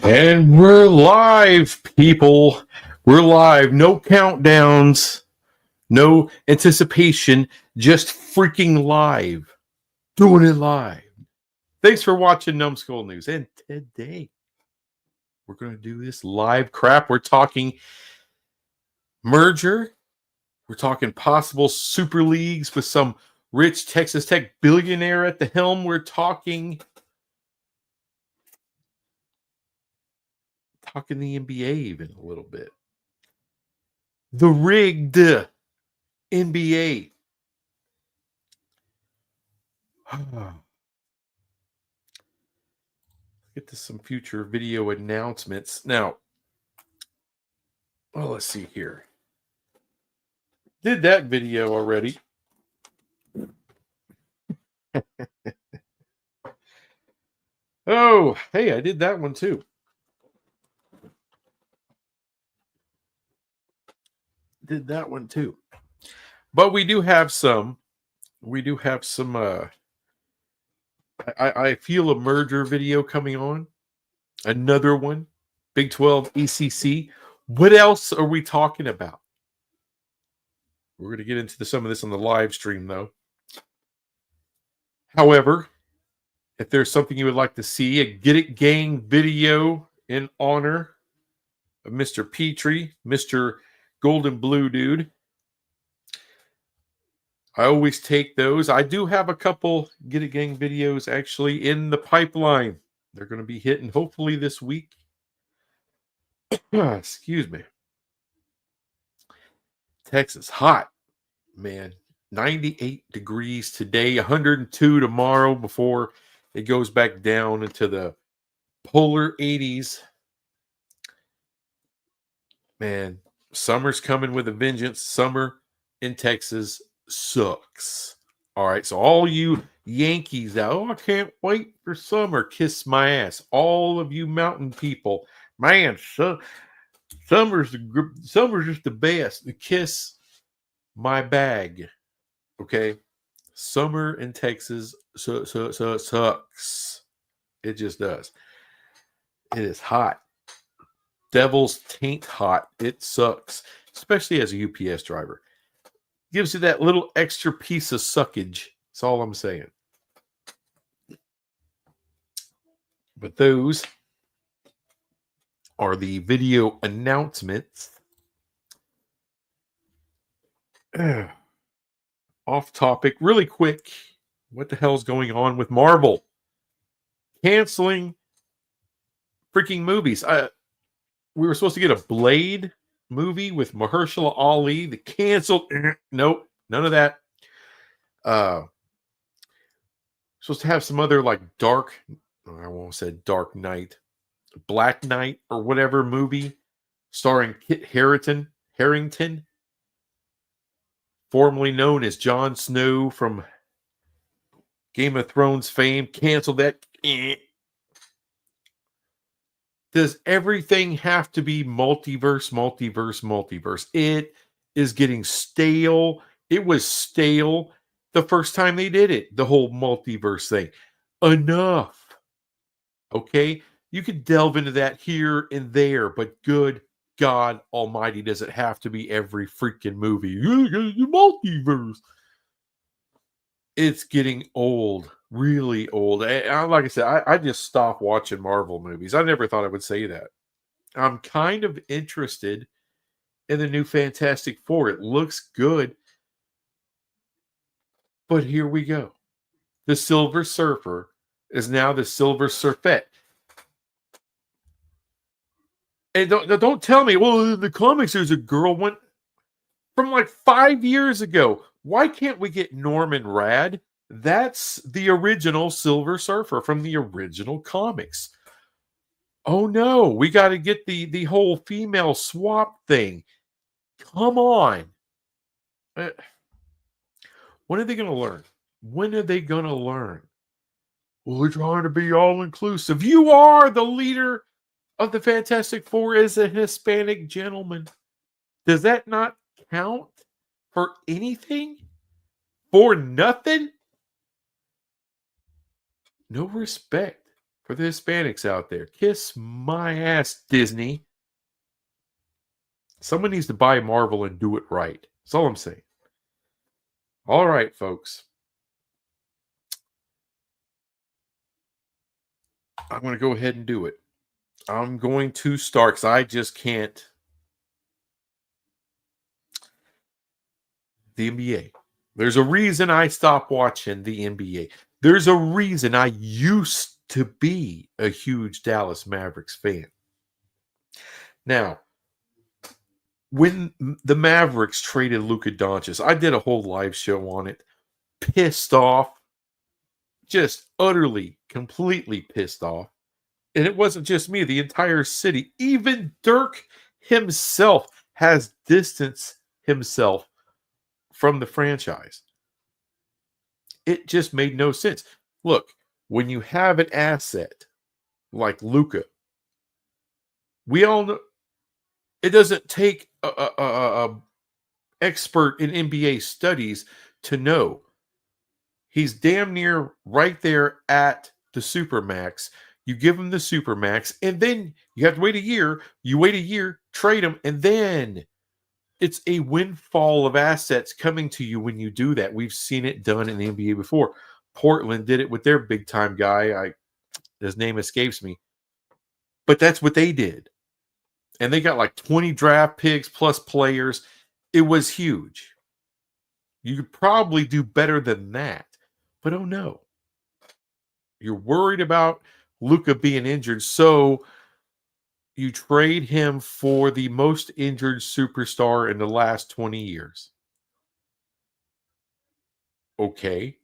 And we're live, people. We're live. No countdowns, no anticipation, just freaking live. Doing it live. Thanks for watching Numbskull News. And today, we're going to do this live crap. We're talking merger. We're talking possible super leagues with some rich Texas Tech billionaire at the helm. We're talking the NBA even a little bit. The rigged NBA. Get to some future video announcements. Now, well, let's see here. Did that video already. Oh, hey, I did that one too. But we do have some. I feel a merger video coming on. Another one. Big 12 ACC. What else are we talking about? We're going to get into some of this on the live stream, though. However, if there's something you would like to see, a Get It Gang video in honor of Mr. Petrie, Mr. Golden Blue Dude, I always take those. I do have a couple Get It Gang videos actually in the pipeline. They're going to be hitting hopefully this week. Excuse me. Texas, hot, man. 98 degrees today, 102 tomorrow before it goes back down into the polar 80s. Man, summer's coming with a vengeance. Summer in Texas sucks. All right, so all you Yankees out, I can't wait for summer. Kiss my ass. All of you mountain people, man, summer's just the best. Kiss my bag. Okay, summer in Texas sucks. It just does. It is hot. Devil's taint hot. It sucks, especially as a UPS driver. Gives you that little extra piece of suckage. That's all I'm saying. But those are the video announcements. Off topic, really quick. What the hell's going on with Marvel? Canceling freaking movies. We were supposed to get a Blade movie with Mahershala Ali. The canceled. Nope, none of that. Supposed to have some other like dark. I won't say Dark Knight, Black Knight, or whatever movie starring Kit Harington, formerly known as Jon Snow from Game of Thrones fame. Canceled that. Does everything have to be multiverse? It is getting stale. It was stale the first time they did it, the whole multiverse thing. Enough. Okay? You could delve into that here and there, but good God Almighty, does it have to be every freaking movie? Multiverse. It's getting old. Really old. Like I said, I just stopped watching Marvel movies. I never thought I would say that. I'm kind of interested in the new Fantastic Four. It looks good. But here we go. The Silver Surfer is now the Silver Surfette. And don't tell me, well, in the comics there's a girl one from like 5 years ago. Why can't we get Norman Rad? That's the original Silver Surfer from the original comics. Oh no, we got to get the whole female swap thing. Come on. When are they going to learn? When are they going to learn? Well, we're trying to be all inclusive. You are the leader of the Fantastic Four as a Hispanic gentleman. Does that not count for anything? For nothing? No respect For the Hispanics out there, kiss my ass, Disney. Someone needs to buy Marvel and do it right. That's all I'm saying. All right, folks. I'm going to go ahead and do it. I'm going to start because I just can't. The NBA. There's a reason I stopped watching the NBA. There's a reason I used to be a huge Dallas Mavericks fan. Now, when the Mavericks traded Luka Doncic, I did a whole live show on it. Pissed off. Just utterly, completely pissed off. And it wasn't just me, the entire city. Even Dirk himself has distanced himself from the franchise. It just made no sense. Look, when you have an asset like Luka, we all know it doesn't take a expert in NBA studies to know he's damn near right there at the Supermax. You give him the Supermax, and then you have to wait a year. You wait a year, trade him, and then it's a windfall of assets coming to you when you do that. We've seen it done in the NBA before. Portland did it with their big time guy. His name escapes me, but that's what they did. And they got like 20 draft picks plus players. It was huge. You could probably do better than that, but oh no. You're worried about Luka being injured, so you trade him for the most injured superstar in the last 20 years. Okay.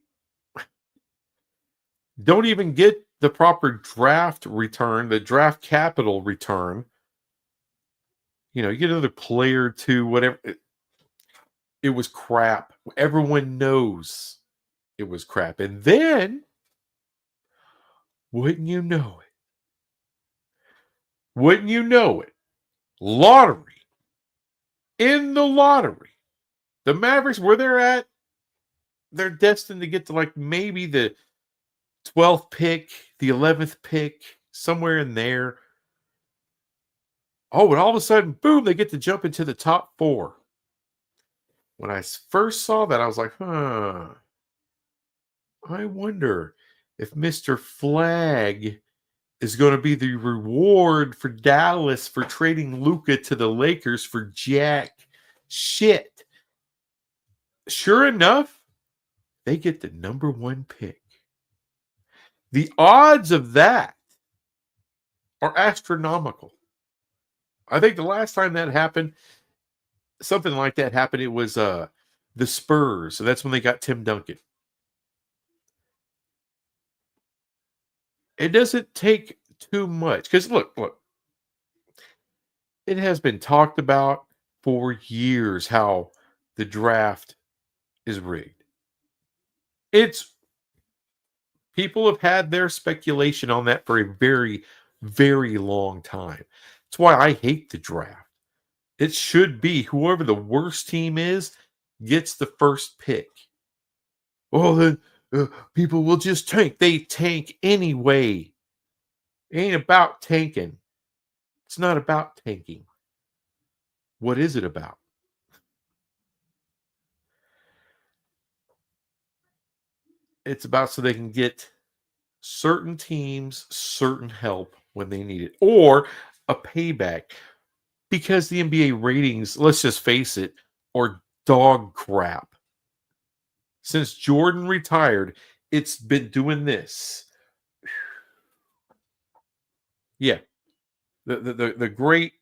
Don't even get the proper draft return, the draft capital return. You know, you get another player to whatever. It was crap. Everyone knows it was crap. And then, wouldn't you know it? Wouldn't you know it? Lottery. In the lottery. The Mavericks, where they're at, they're destined to get to like maybe the 12th pick, the 11th pick, somewhere in there. Oh, and all of a sudden, boom, they get to jump into the top 4. When I first saw that, I was like, I wonder if Mr. Flag is going to be the reward for Dallas for trading Luka to the Lakers for jack shit. Sure enough, they get the number 1 pick. The odds of that are astronomical. I think the last time that happened, something like that happened, it was the Spurs. So that's when they got Tim Duncan. It doesn't take too much. Because look, it has been talked about for years how the draft is rigged. People have had their speculation on that for a very, very long time. That's why I hate the draft. It should be whoever the worst team is gets the first pick. Oh, then people will just tank. They tank anyway. It ain't about tanking. It's not about tanking. What is it about? It's about so they can get certain teams certain help when they need it, or a payback. Because the NBA ratings, let's just face it, are dog crap. Since Jordan retired, it's been doing this. Yeah. The great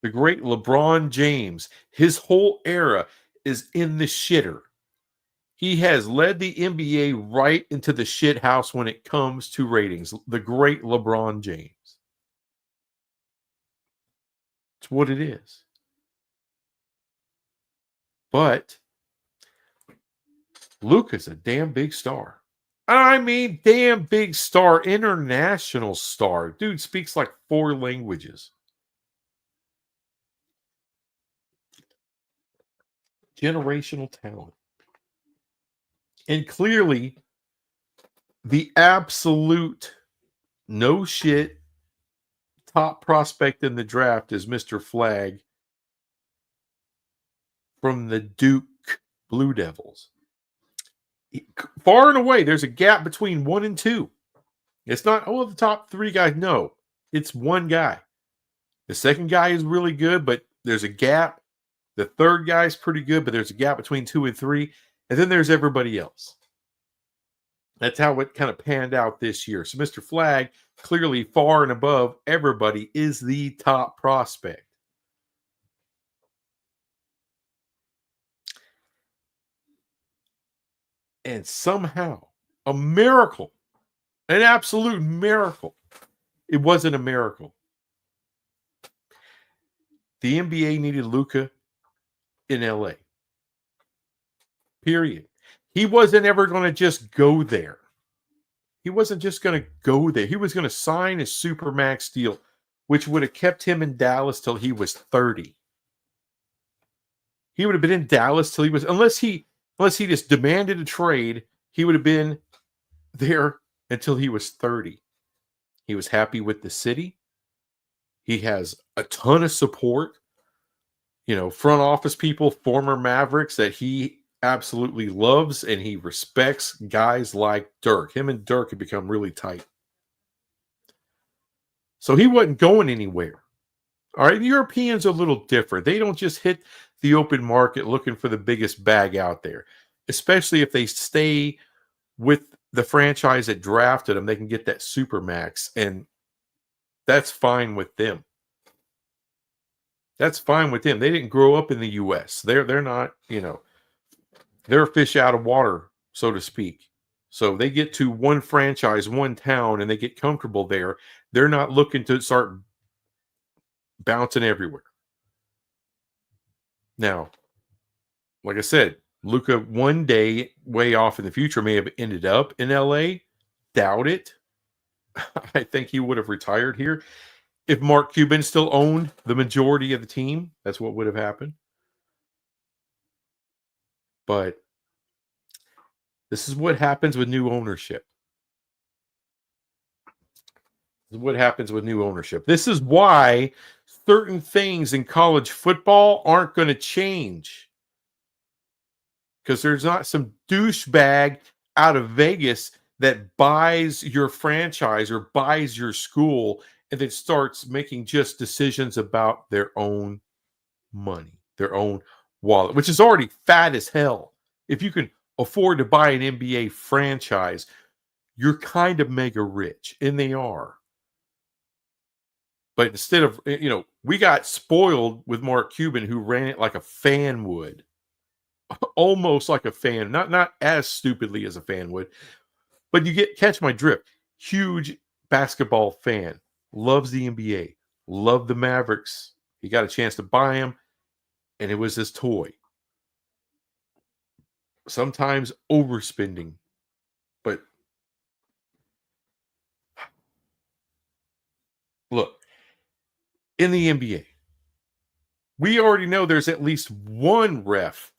LeBron James, his whole era is in the shitter. He has led the NBA right into the shit house when it comes to ratings. The great LeBron James. It's what it is. But Luka's a damn big star. I mean, damn big star, international star. Dude speaks like 4 languages. Generational talent. And clearly, the absolute No shit. Top prospect in the draft is Mr. Flag from the Duke Blue Devils. Far and away, there's a gap between 1 and 2. It's not, oh, the top 3 guys. No, it's one guy. The second guy is really good, but there's a gap. The third guy is pretty good, but there's a gap between 2 and 3. And then there's everybody else. That's how it kind of panned out this year. So Mr. Flag, clearly far and above everybody, is the top prospect. And somehow, a miracle, an absolute miracle. It wasn't a miracle. The NBA needed Luka in LA. Period. He wasn't ever going to just go there. He wasn't just going to go there. He was going to sign a Supermax deal, which would have kept him in Dallas till he was 30. He would have been in Dallas till he was, unless he just demanded a trade, he would have been there until he was 30. He was happy with the city. He has a ton of support. Front office people, former Mavericks that he absolutely loves, and he respects guys like Dirk. Him and Dirk have become really tight. So he wasn't going anywhere. All right, the Europeans are a little different. They don't just hit the open market looking for the biggest bag out there, especially if they stay with the franchise that drafted them. They can get that Supermax, and that's fine with them. That's fine with them. They didn't grow up in the U.S. They're not, they're a fish out of water, so to speak. So they get to one franchise, one town, and they get comfortable there. They're not looking to start bouncing everywhere. Now, like I said, Luka one day, way off in the future, may have ended up in LA. Doubt it. I think he would have retired here. If Mark Cuban still owned the majority of the team, that's what would have happened. But this is what happens with new ownership. This is what happens with new ownership. This is why certain things in college football aren't going to change. Because there's not some douchebag out of Vegas that buys your franchise or buys your school and then starts making just decisions about their own money, their own wallet, which is already fat as hell. If you can afford to buy an NBA franchise, you're kind of mega rich, and they are. But instead of, we got spoiled with Mark Cuban, who ran it like a fan would. Almost like a fan, not as stupidly as a fan would, but catch my drift. Huge basketball fan, loves the NBA, loved the Mavericks. He got a chance to buy him, and it was his toy. Sometimes overspending, but look, in the NBA, we already know there's at least one ref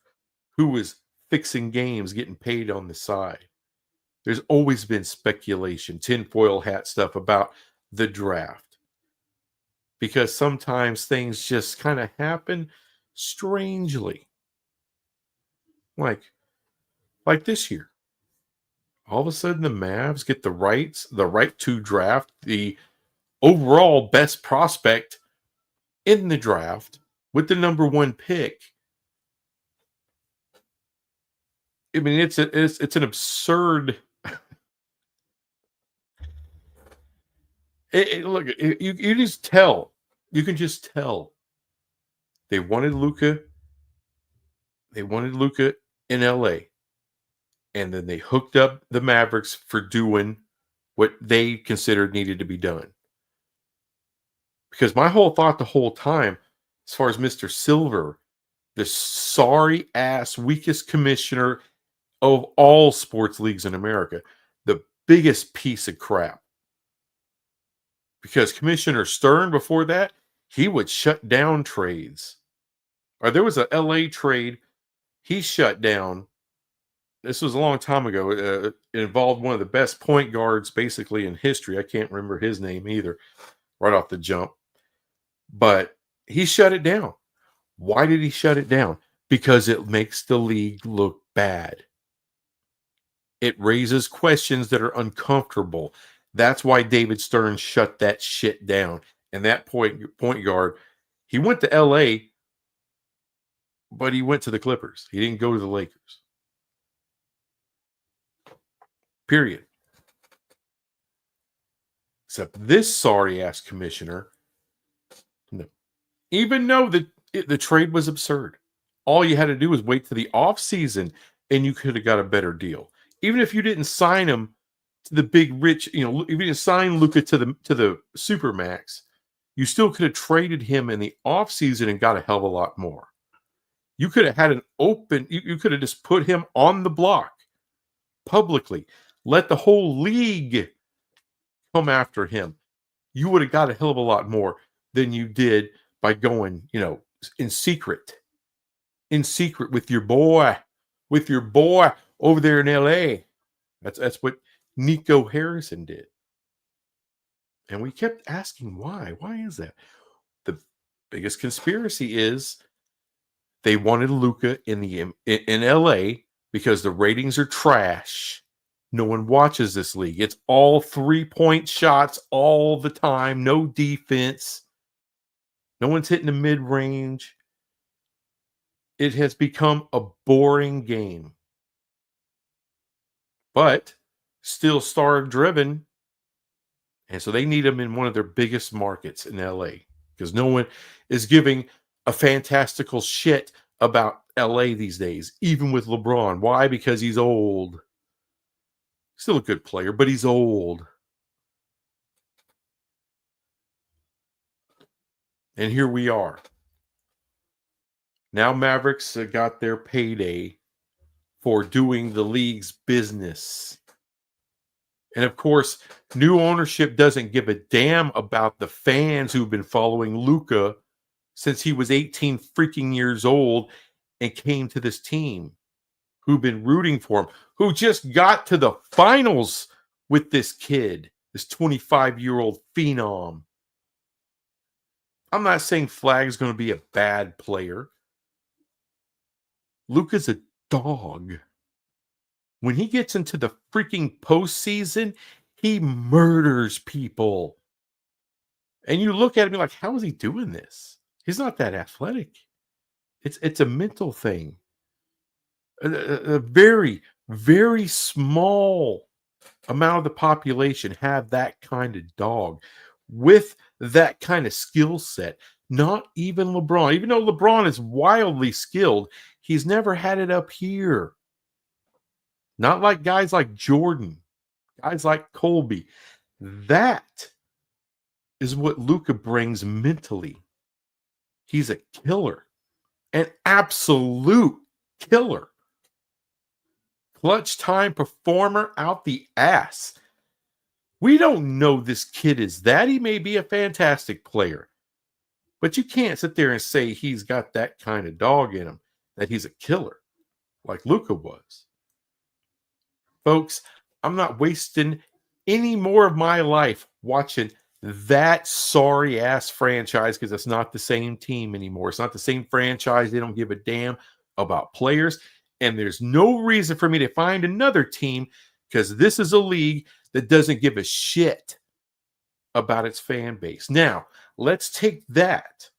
who was fixing games, getting paid on the side. There's always been speculation, tinfoil hat stuff about the draft. Because sometimes things just kind of happen strangely. Like this year. All of a sudden the Mavs get the right to draft the overall best prospect in the draft with the number 1 pick. I mean, it's an absurd. Look, you just tell. You can just tell. They wanted Luka. They wanted Luka in LA, and then they hooked up the Mavericks for doing what they considered needed to be done. Because my whole thought the whole time, as far as Mr. Silver, the sorry ass weakest commissioner of all sports leagues in America, the biggest piece of crap. Because Commissioner Stern, before that, he would shut down trades. Or there was a LA trade he shut down this was a long time ago. It involved one of the best point guards basically in history. I can't remember his name either right off the jump, but he shut it down. Why did he shut it down? Because it makes the league look bad. It raises questions that are uncomfortable. That's why David Stern shut that shit down. And that point guard, he went to LA, but he went to the Clippers. He didn't go to the Lakers. Period. Except this sorry ass commissioner, no. Even though the trade was absurd, all you had to do was wait to the off season, and you could have got a better deal. Even if you didn't sign him to the big rich, if you didn't sign Luka to the Supermax, you still could have traded him in the off season and got a hell of a lot more. You could have had an open. You could have just put him on the block publicly, let the whole league come after him. You would have got a hell of a lot more than you did by going, in secret with your boy over there in LA. That's what Nico Harrison did. And we kept asking why. Why is that? The biggest conspiracy is they wanted Luka in LA because the ratings are trash. No one watches this league. It's all 3-point shots all the time. No defense. No one's hitting the mid-range. It has become a boring game. But still star-driven. And so they need him in one of their biggest markets in LA because no one is giving a fantastical shit about LA these days, even with LeBron. Why? Because he's old. Still a good player, but he's old. And here we are. Now Mavericks got their payday for doing the league's business. And of course, new ownership doesn't give a damn about the fans who've been following Luka since he was 18 freaking years old and came to this team, who've been rooting for him, who just got to the finals with this kid, this 25-year-old phenom. I'm not saying Flag's going to be a bad player. Luka's a dog. When he gets into the freaking postseason, he murders people. And you look at him, you're like, how is he doing this? He's not that athletic. It's a mental thing. A very, very small amount of the population have that kind of dog with that kind of skill set. Not even LeBron. Even though LeBron is wildly skilled, he's never had it up here. Not like guys like Jordan, guys like Kobe. That is what Luka brings mentally. He's a killer, an absolute killer. Clutch time performer out the ass. We don't know this kid is that. He may be a fantastic player, but you can't sit there and say he's got that kind of dog in him, that he's a killer like Luka was. Folks, I'm not wasting any more of my life watching that sorry ass franchise because it's not the same team anymore. It's not the same franchise. They don't give a damn about players. And there's no reason for me to find another team because this is a league that doesn't give a shit about its fan base. Now, let's take that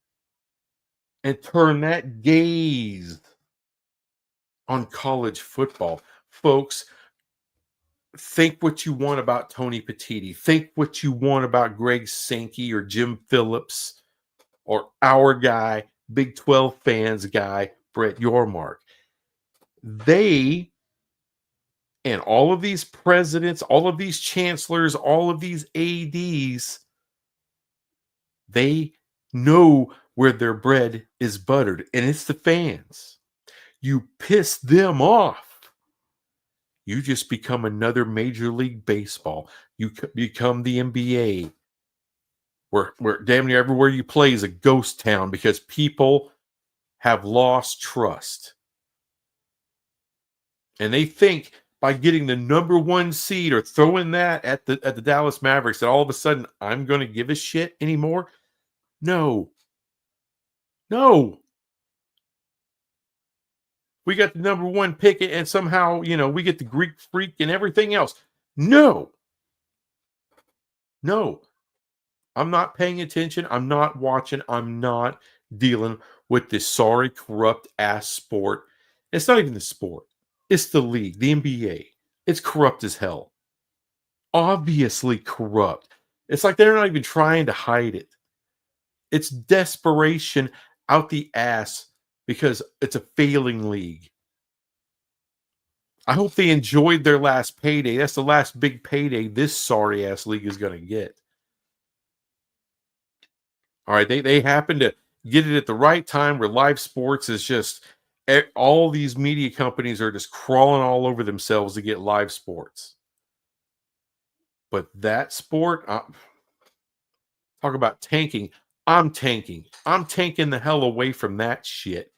and turn that gaze on college football. Folks, think what you want about Tony Petitti. Think what you want about Greg Sankey or Jim Phillips or our guy, Big 12 fans guy, Brett Yormark. They and all of these presidents, all of these chancellors, all of these ADs, they know where their bread is buttered, and it's the fans. You piss them off, you just become another Major League Baseball. You become the NBA, where damn near everywhere you play is a ghost town because people have lost trust. And they think by getting the number one seed or throwing that at the Dallas Mavericks that all of a sudden I'm going to give a shit anymore. No. No. We got the number one pick and somehow, we get the Greek freak and everything else. No. No. I'm not paying attention. I'm not watching. I'm not dealing with this sorry, corrupt ass sport. It's not even the sport. It's the league, the NBA. It's corrupt as hell. Obviously corrupt. It's like they're not even trying to hide it. It's desperation out the ass because it's a failing league. I hope they enjoyed their last payday. That's the last big payday this sorry ass league is going to get. All right, they happen to get it at the right time where live sports is just all these media companies are just crawling all over themselves to get live sports. But that sport, talk about tanking. I'm tanking. I'm tanking the hell away from that shit.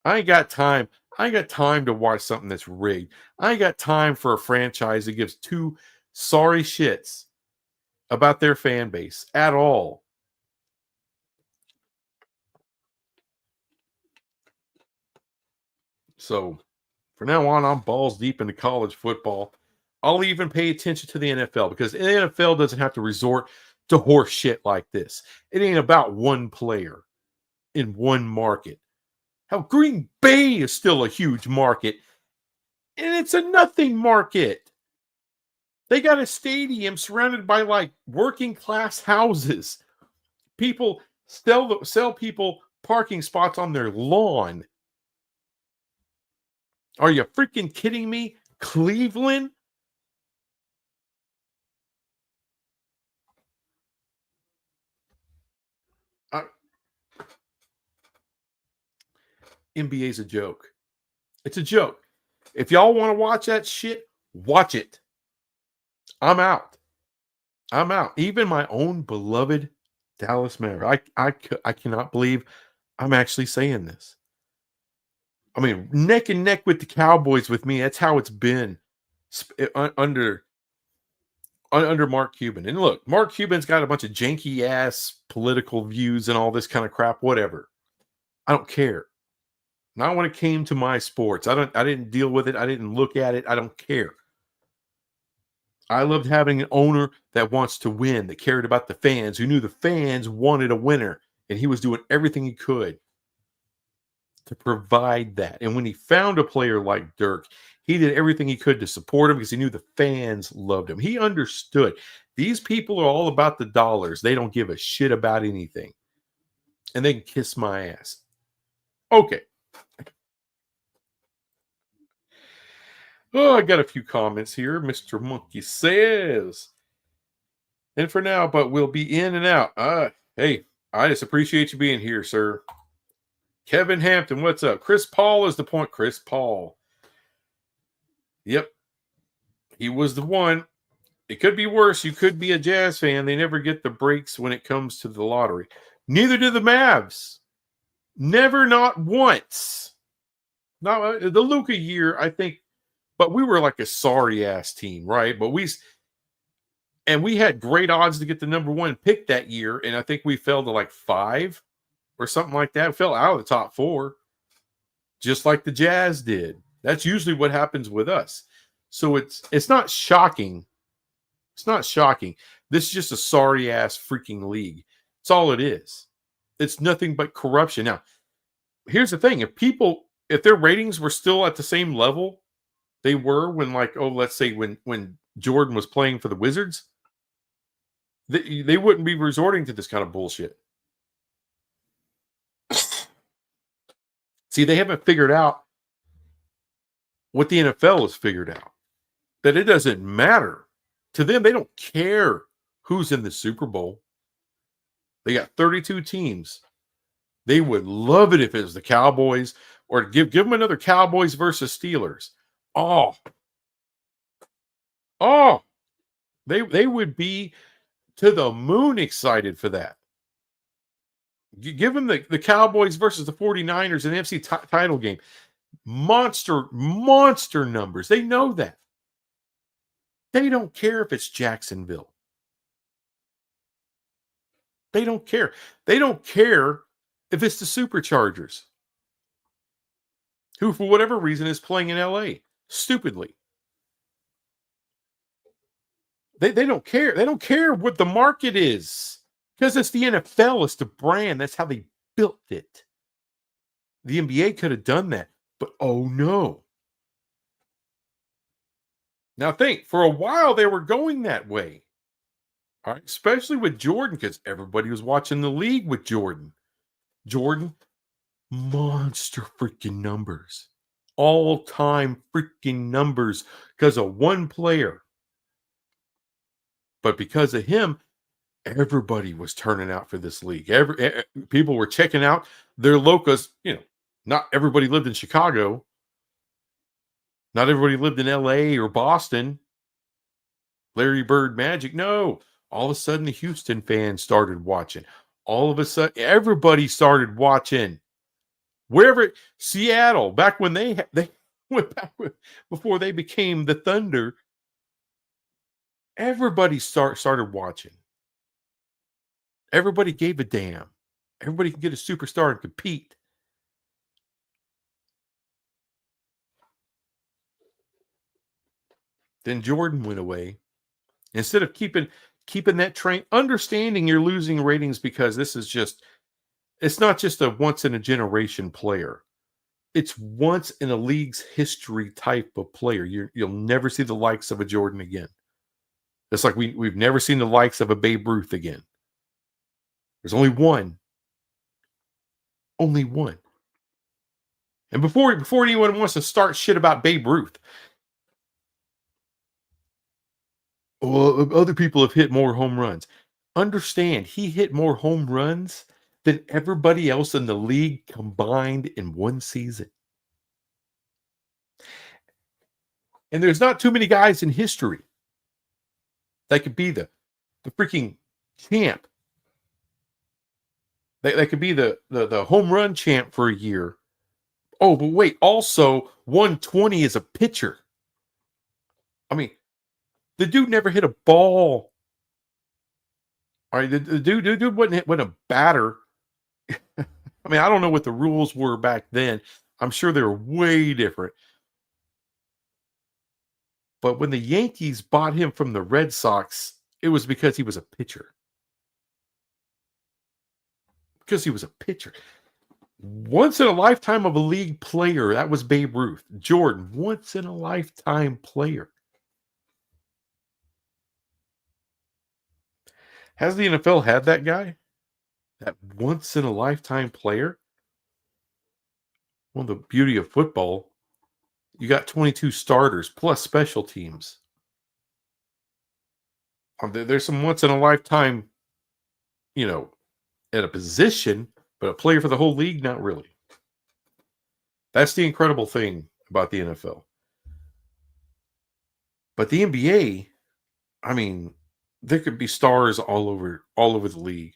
I ain't got time. I ain't got time to watch something that's rigged. I ain't got time for a franchise that gives two sorry shits about their fan base at all. So from now on, I'm balls deep into college football. I'll even pay attention to the NFL because the NFL doesn't have to resort to horse shit like this. It ain't about one player in one market. How Green Bay is still a huge market, and it's a nothing market. They got a stadium surrounded by like working class houses. People sell people parking spots on their lawn. Are you freaking kidding me? Cleveland? NBA's a joke. It's a joke. If y'all want to watch that shit, watch it. I'm out. I'm out. Even my own beloved Dallas Mavericks. I cannot believe I'm actually saying this. I mean, neck and neck with the Cowboys with me. That's how it's been under Mark Cuban. And look, Mark Cuban's got a bunch of janky ass political views and all this kind of crap. Whatever. I don't care. Not when it came to my sports. I didn't deal with it. I didn't look at it. I don't care. I loved having an owner that wants to win, that cared about the fans, who knew the fans wanted a winner, and he was doing everything he could to provide that. And when he found a player like Dirk, he did everything he could to support him because he knew the fans loved him. He understood these people are all about the dollars. They don't give a shit about anything. And they can kiss my ass. Okay. Oh, I got a few comments here. Mr. Monkey says, and for now, but we'll be in and out. Hey, I just appreciate you being here, sir. Kevin Hampton, what's up? Chris Paul is the point. Chris Paul. Yep. He was the one. It could be worse. You could be a Jazz fan. They never get the breaks when it comes to the lottery. Neither do the Mavs. Never, not once. Not the Luka year, I think. But we were like a sorry ass team, right? But we had great odds to get the number one pick that year, and I think we fell to like 5 or something like that. We fell out of the top 4, just like the Jazz did. That's usually what happens with us. So it's not shocking. It's not shocking. This is just a sorry ass freaking league. It's all it is. It's nothing but corruption. Now, here's the thing: if their ratings were still at the same level they were when, like, let's say when Jordan was playing for the Wizards, they wouldn't be resorting to this kind of bullshit. See, they haven't figured out what the NFL has figured out. That it doesn't matter. To them, they don't care who's in the Super Bowl. They got 32 teams. They would love it if it was the Cowboys, or give them another Cowboys versus Steelers. Oh, they would be to the moon excited for that. Give them the Cowboys versus the 49ers in the NFC title game. monster numbers. They know that. They don't care if it's Jacksonville. They don't care. They don't care if it's the Superchargers, who, for whatever reason, is playing in LA stupidly. They don't care. They don't care what the market is because it's the NFL. It's the brand. That's how they built it. The NBA could have done that, but oh no. Now think, for a while they were going that way. All right, especially with Jordan, because everybody was watching the league with Jordan. Jordan, monster freaking numbers. All-time freaking numbers because of one player. But because of him, everybody was turning out for this league. People were checking out their locals. Not everybody lived in Chicago. Not everybody lived in LA or Boston. Larry Bird Magic. No. All of a sudden, the Houston fans started watching. All of a sudden, everybody started watching. Wherever, Seattle, back when they went back before they became the Thunder, everybody started watching. Everybody gave a damn. Everybody could get a superstar and compete. Then Jordan went away. Instead of keeping that train, understanding you're losing ratings because it's not just a once in a generation player. It's once in a league's history type of player. You'll never see the likes of a Jordan again. It's like we've never seen the likes of a Babe Ruth again. There's only one. Only one. And before anyone wants to start shit about Babe Ruth, well, other people have hit more home runs. Understand, he hit more home runs than everybody else in the league combined in one season. And there's not too many guys in history that could be the freaking champ. That could be the home run champ for a year. Oh, but wait, also 120 as a pitcher. I mean, the dude never hit a ball. All right, the dude wasn't a batter. I mean, I don't know what the rules were back then. I'm sure they were way different. But when the Yankees bought him from the Red Sox, it was because he was a pitcher. Because he was a pitcher. Once in a lifetime of a league player, that was Babe Ruth. Jordan, once in a lifetime player. Has the NFL had that guy? That once in a lifetime player? Well, the beauty of football, you got 22 starters plus special teams. There's some once in a lifetime, at a position, but a player for the whole league, not really. That's the incredible thing about the NFL. But the NBA, I mean, there could be stars all over the league,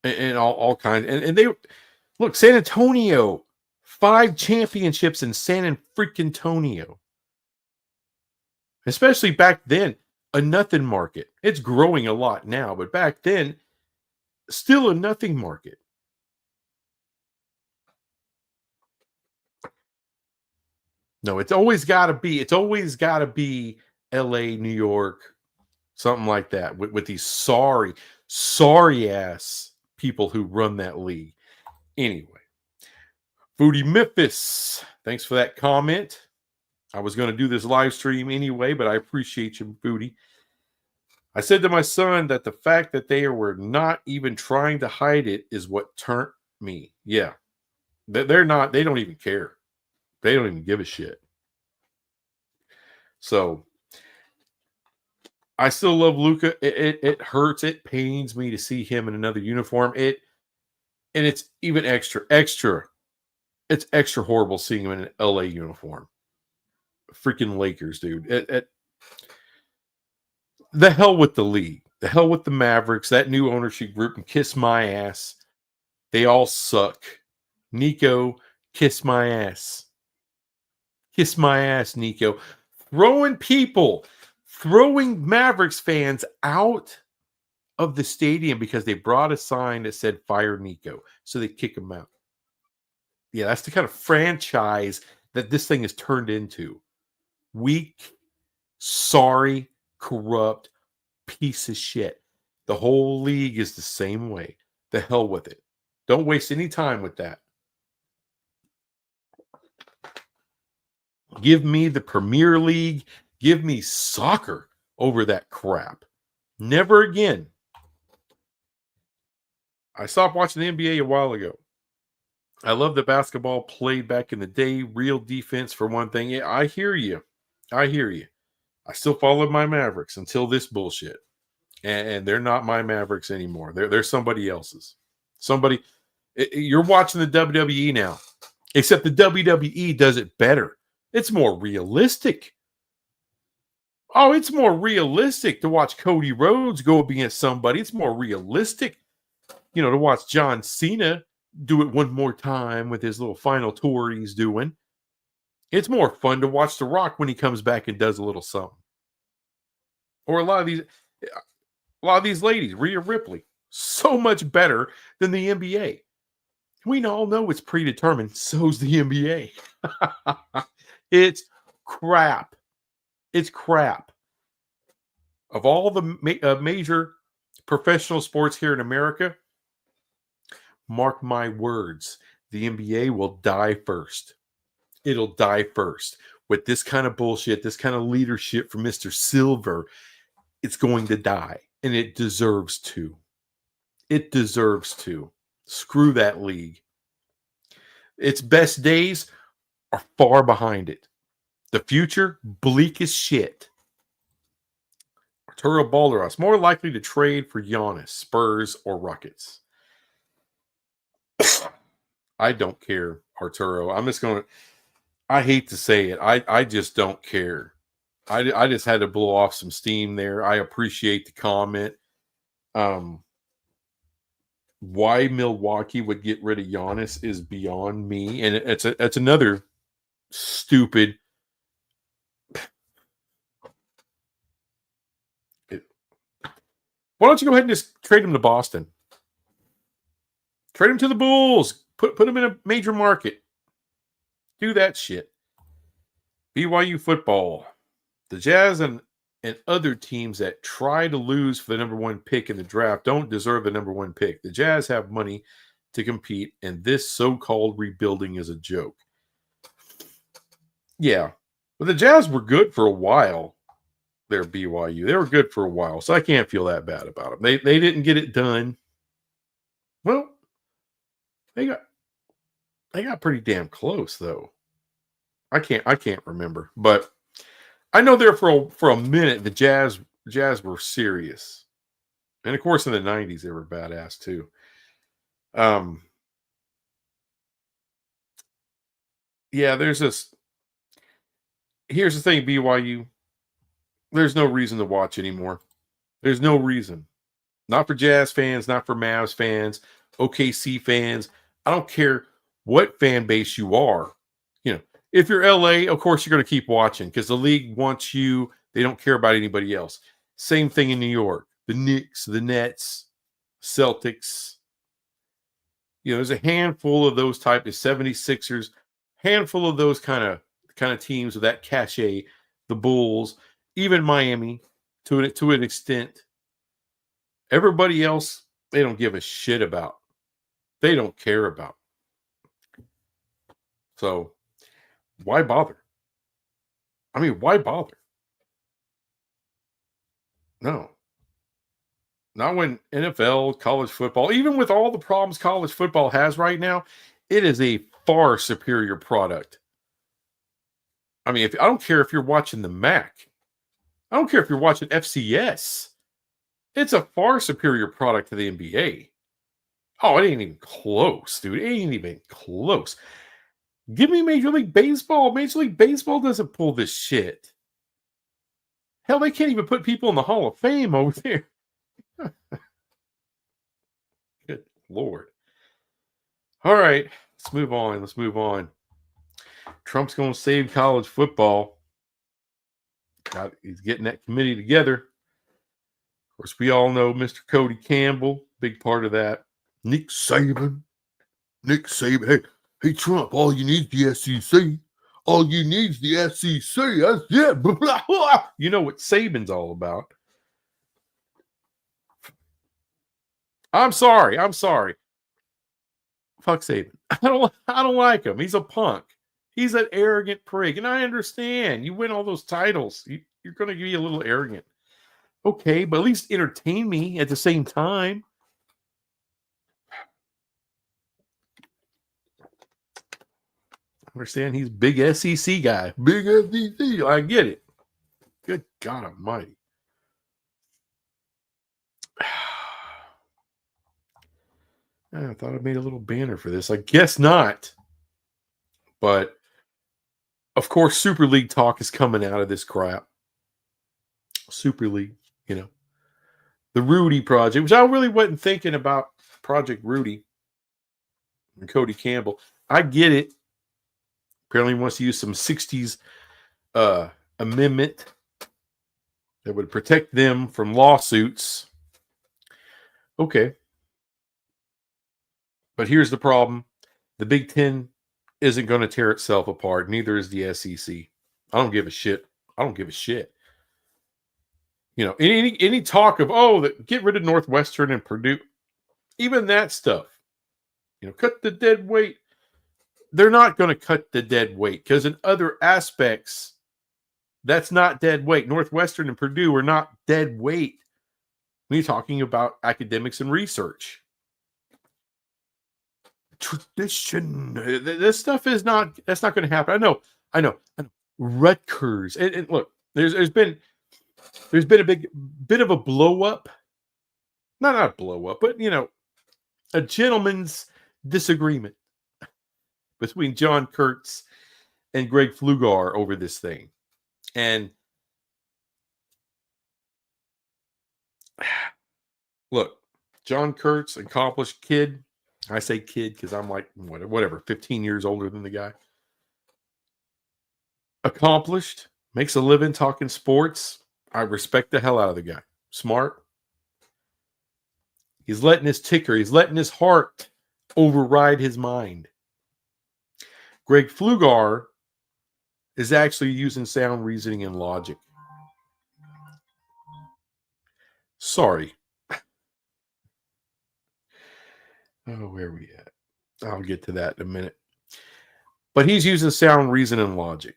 and all kinds. And they look, San Antonio, 5 championships in San freaking Antonio. Especially back then, a nothing market. It's growing a lot now, but back then, still a nothing market. No, it's always got to be LA, New York, something like that with these sorry ass people who run that league. Anyway, Foodie Memphis, thanks for that comment. I was going to do this live stream anyway, but I appreciate you, Foodie. I said to my son that the fact that they were not even trying to hide it is what turned me. Yeah, they're not. They don't even care. They don't even give a shit. So I still love Luka. It hurts. It pains me to see him in another uniform. And it's even extra. It's extra horrible seeing him in an LA uniform. Freaking Lakers, dude. The hell with the league. The hell with the Mavericks. That new ownership group, and kiss my ass. They all suck. Nico, kiss my ass. Kiss my ass, Nico. Throwing Mavericks fans out of the stadium because they brought a sign that said "Fire Nico," so they kick him out. Yeah, that's the kind of franchise that this thing has turned into. Weak, sorry, corrupt piece of shit. The whole league is the same way. The hell with it. Don't waste any time with that. Give me the Premier League. Give me soccer over that crap. Never again. I stopped watching the NBA a while ago. I love the basketball played back in the day. Real defense for one thing. Yeah, I hear you. I hear you. I still followed my Mavericks until this bullshit. And they're not my Mavericks anymore. They're somebody else's. You're watching the WWE now. Except the WWE does it better. It's more realistic. Oh, it's more realistic to watch Cody Rhodes go up against somebody. It's more realistic, to watch John Cena do it one more time with his little final tour he's doing. It's more fun to watch The Rock when he comes back and does a little something. Or a lot of these ladies, Rhea Ripley, so much better than the NBA. We all know it's predetermined. So's the NBA. It's crap. It's crap. Of all the major professional sports here in America, mark my words, the NBA will die first. It'll die first. With this kind of bullshit, this kind of leadership from Mr. Silver, it's going to die. And it deserves to. It deserves to. Screw that league. Its best days are far behind it. The future, bleak as shit. Arturo Balderas, more likely to trade for Giannis, Spurs, or Rockets. I don't care, Arturo. I hate to say it. I just don't care. I just had to blow off some steam there. I appreciate the comment. Why Milwaukee would get rid of Giannis is beyond me. And it's another stupid. Why don't you go ahead and just trade him to Boston? Trade him to the Bulls. Put him in a major market. Do that shit. BYU football. The Jazz and other teams that try to lose for the number one pick in the draft don't deserve the number one pick. The Jazz have money to compete, and this so-called rebuilding is a joke. Yeah, but the Jazz were good for a while. They're BYU. They were good for a while, so I can't feel that bad about them. They didn't get it done. Well, they got pretty damn close though. I can't remember, but I know there for a minute the Jazz were serious, and of course in the '90s they were badass too. Yeah, there's this. Here's the thing, BYU. There's no reason to watch anymore. There's no reason. Not for Jazz fans, not for Mavs fans, OKC fans. I don't care what fan base you are. If you're LA, of course you're going to keep watching because the league wants you. They don't care about anybody else. Same thing in New York. The Knicks, the Nets, Celtics. There's a handful of those type of 76ers, handful of those kind of teams with that cachet, the Bulls, even Miami to an extent. Everybody else, they don't give a shit about. They don't care about. So why bother? I mean, why bother? No. Not when NFL, college football, even with all the problems college football has right now, it is a far superior product. I mean, I don't care if you're watching the MAC. I don't care if you're watching FCS. It's a far superior product to the NBA. Oh, it ain't even close, dude. It ain't even close. Give me Major League Baseball. Major League Baseball doesn't pull this shit. Hell, they can't even put people in the Hall of Fame over there. Good Lord. All right, let's move on. Trump's going to save college football. He's getting that committee together. Of course, we all know Mr. Cody Cambell, big part of that. Nick Saban. Hey, Trump, all you need is the SEC. All you need is the SEC. That's it. You know what Saban's all about. I'm sorry. Fuck Saban. I don't like him. He's a punk. He's an arrogant prig. And I understand. You win all those titles. You're going to be a little arrogant. Okay, but at least entertain me at the same time. I understand he's big SEC guy. Big SEC. I get it. Good God almighty. I thought I made a little banner for this. I guess not. But, of course, Super League talk is coming out of this crap. Super League, The Rudy Project, which I really wasn't thinking about Project Rudy and Cody Cambell. I get it. Apparently he wants to use some 60s amendment that would protect them from lawsuits. Okay. But here's the problem. The Big Ten isn't going to tear itself apart. Neither is the SEC. I don't give a shit. Any talk of, get rid of Northwestern and Purdue. Even that stuff. Cut the dead weight. They're not going to cut the dead weight because in other aspects, that's not dead weight. Northwestern and Purdue are not dead weight when you're talking about academics and research. Tradition. This stuff that's not going to happen. I know. Rutgers. And look, there's been a bit of a blow up. Not a blow up, but a gentleman's disagreement between John Kurtz and Greg Flugar over this thing. And look, John Kurtz, accomplished kid. I say kid because I'm like, whatever, 15 years older than the guy. Accomplished, makes a living talking sports. I respect the hell out of the guy. Smart. He's letting his heart override his mind. Greg Flugar is actually using sound reasoning and logic. Sorry. Where are we at? I'll get to that in a minute. But he's using sound reason and logic.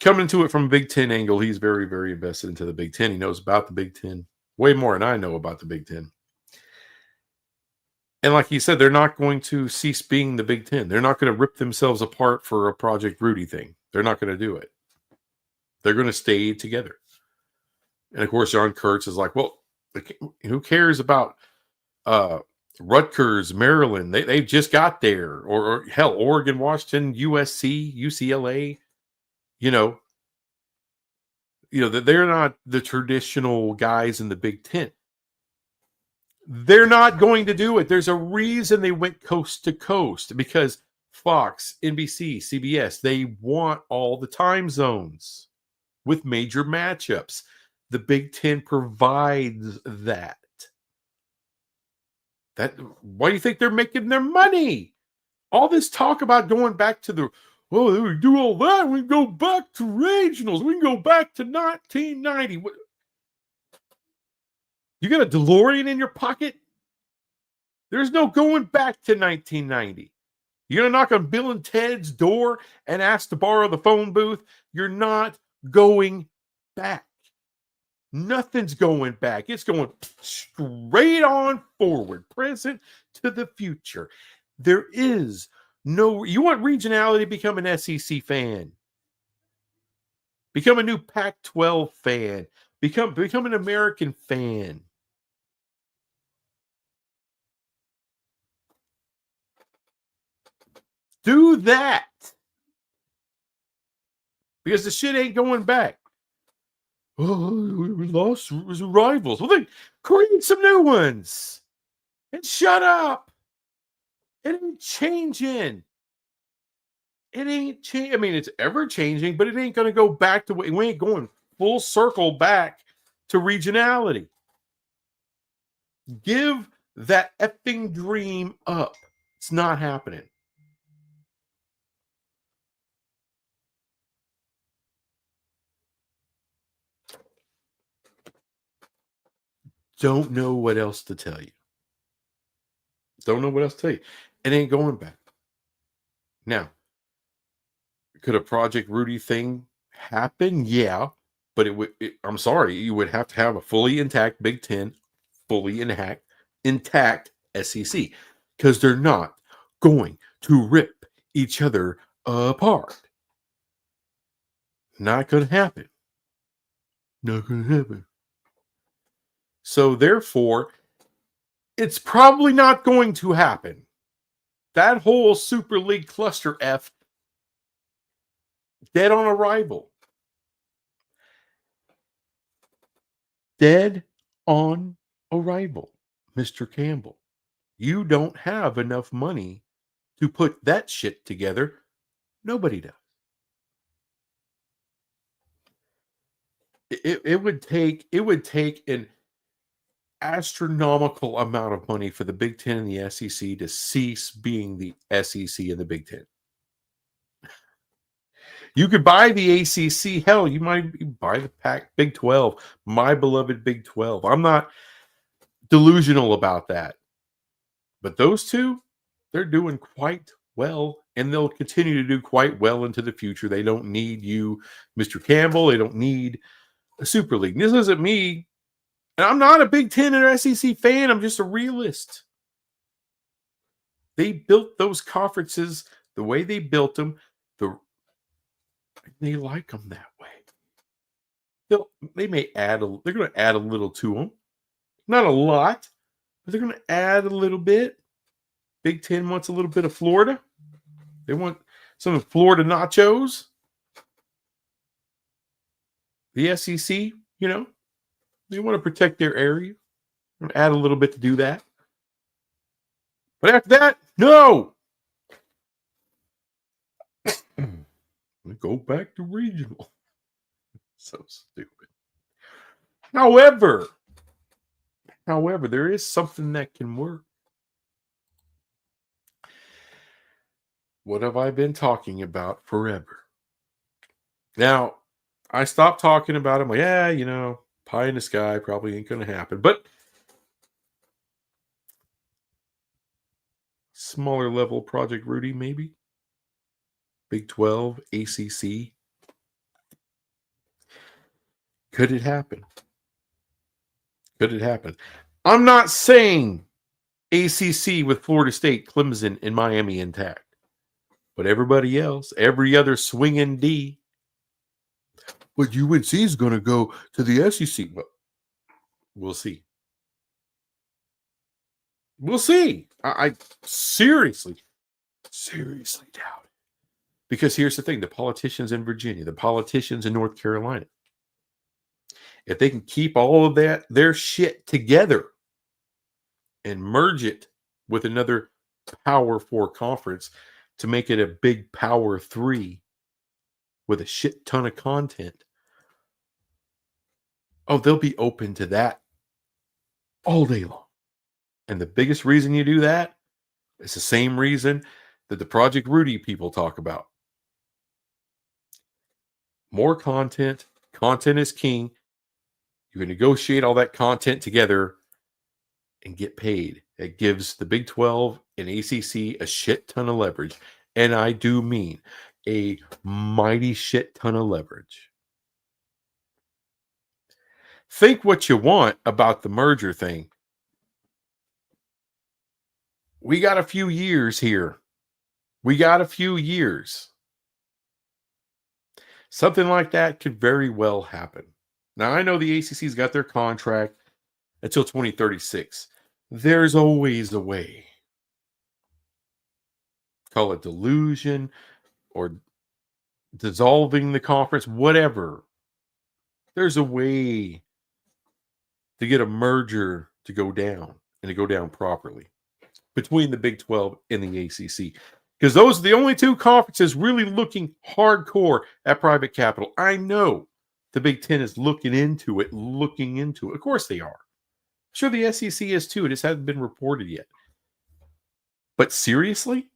Coming to it from a Big Ten angle, he's very, very invested into the Big Ten. He knows about the Big Ten way more than I know about the Big Ten. And like he said, they're not going to cease being the Big Ten. They're not going to rip themselves apart for a Project Rudy thing. They're not going to do it. They're going to stay together. And of course, John Kurtz is like, well, who cares about Rutgers, Maryland? They've just got there. Or hell, Oregon, Washington, USC, UCLA. They're not the traditional guys in the Big Ten. They're not going to do it. There's a reason they went coast to coast because Fox, NBC, CBS, they want all the time zones with major matchups. The Big Ten provides that. Why do you think they're making their money? All this talk about going back to we do all that. We can go back to regionals. We can go back to 1990. You got a DeLorean in your pocket? There's no going back to 1990. You're going to knock on Bill and Ted's door and ask to borrow the phone booth? You're not going back. Nothing's going back. It's going straight on forward, present to the future. There is no... You want regionality, become an SEC fan. Become a new Pac-12 fan. Become an American fan. Do that. Because the shit ain't going back. Oh, we lost rivals. Well, then create some new ones. And shut up. It ain't changing. it ain't changing. I mean, it's ever changing, but it ain't going to go back to what we ain't going full circle back to regionality. Give that effing dream up. It's not happening. Don't know what else to tell you. Don't know what else to tell you. It ain't going back. Now, could a Project Rudy thing happen? Yeah, but it would. I'm sorry, you would have to have a fully intact Big Ten, fully intact SEC, because they're not going to rip each other apart. Not going to happen. Not going to happen. So therefore, it's probably not going to happen. That whole Super League cluster F, dead on arrival. Dead on arrival, Mr. Campbell. You don't have enough money to put that shit together. Nobody does. It would take an astronomical amount of money for the Big Ten and the SEC to cease being the SEC and the Big Ten. You could buy the ACC. Hell, you might buy the Big 12, my beloved Big 12. I'm not delusional about that. But those two, they're doing quite well, and they'll continue to do quite well into the future. They don't need you, Mr. Campbell. They don't need a Super League. This isn't me, and I'm not a Big Ten or SEC fan. I'm just a realist. They built those conferences the way they built them. They like them that way. They may add they're going to add a little to them. Not a lot, but they're going to add a little bit. Big Ten wants a little bit of Florida. They want some of Florida nachos. The SEC, they want to protect their area. I'm going to add a little bit to do that. But after that, no. We go back to regional. So stupid. However, there is something that can work. What have I been talking about forever? Now, I stopped talking about it. I'm like, pie in the sky probably ain't going to happen. But smaller level Project Rudy, maybe. Big 12, ACC. Could it happen? Could it happen? I'm not saying ACC with Florida State, Clemson, and Miami intact. But everybody else, every other swinging D. But UNC is going to go to the SEC. Well, we'll see. We'll see. I seriously doubt it. Because here's the thing. The politicians in Virginia, the politicians in North Carolina, if they can keep all of their shit together and merge it with another Power 4 conference to make it a big Power 3 with a shit ton of content, they'll be open to that all day long. And the biggest reason you do that is the same reason that the Project Rudy people talk about. More content. Content is king. You can negotiate all that content together and get paid. It gives the Big 12 and ACC a shit ton of leverage. And I do mean a mighty shit ton of leverage. Think what you want about the merger thing. We got a few years here. Something like that could very well happen. Now, I know the ACC's got their contract until 2036. There's always a way. Call it delusion or dissolving the conference, whatever. There's a way to get a merger to go down and to go down properly between the Big 12 and the ACC. Because those are the only two conferences really looking hardcore at private capital. I know the Big Ten is looking into it. Of course they are. Sure, the SEC is too. It just hasn't been reported yet. But seriously?